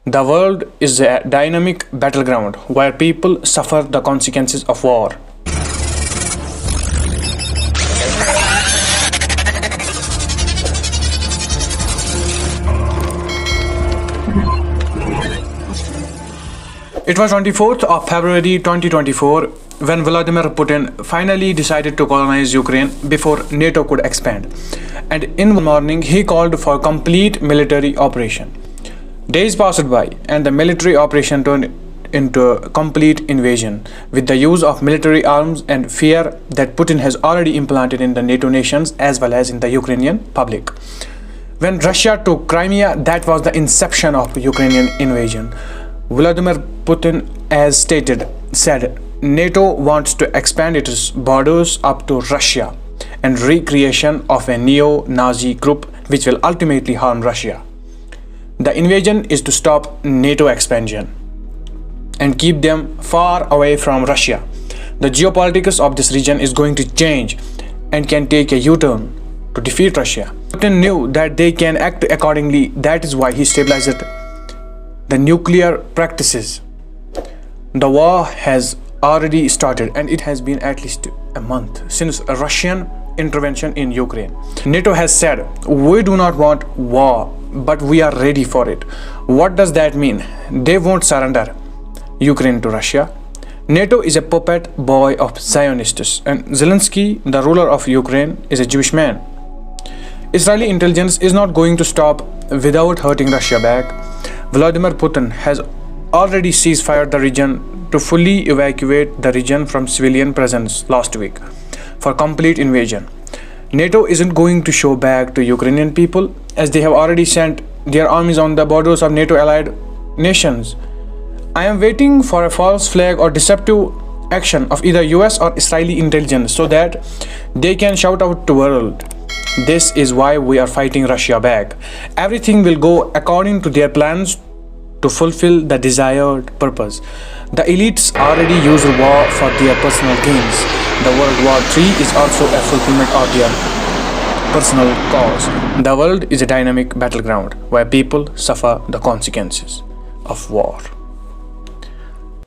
The world is a dynamic battleground where people suffer the consequences of war. It was 24th of February 2024 when Vladimir Putin finally decided to colonize Ukraine before NATO could expand. And in the morning, he called for complete military operation. Days passed by, and the military operation turned into a complete invasion with the use of military arms and fear that Putin has already implanted in the NATO nations as well as in the Ukrainian public. When Russia took Crimea, that was the inception of Ukrainian invasion. Vladimir Putin, as stated, said NATO wants to expand its borders up to Russia and recreation of a neo-Nazi group which will ultimately harm Russia. The invasion is to stop NATO expansion and keep them far away from Russia. The geopolitics of this region is going to change and can take a U-turn to defeat Russia. Putin knew that they can act accordingly. That is why he stabilized the nuclear practices. The war has already started and it has been at least a month since a Russian intervention in Ukraine. NATO has said, we do not want war, but we are ready for it. What does that mean? They won't surrender Ukraine to Russia. NATO is a puppet boy of Zionists, and Zelensky, the ruler of Ukraine, is a Jewish man. Israeli intelligence is not going to stop without hurting Russia back. Vladimir Putin has already ceasefire the region to fully evacuate the region from civilian presence last week for complete invasion. NATO isn't going to show back to Ukrainian people as they have already sent their armies on the borders of NATO allied nations. I am waiting for a false flag or deceptive action of either US or Israeli intelligence so that they can shout out to the world. This is why we are fighting Russia back. Everything will go according to their plans to fulfill the desired purpose. The elites already use war for their personal gains. The World War III is also a fulfillment of their personal cause. The world is a dynamic battleground where people suffer the consequences of war.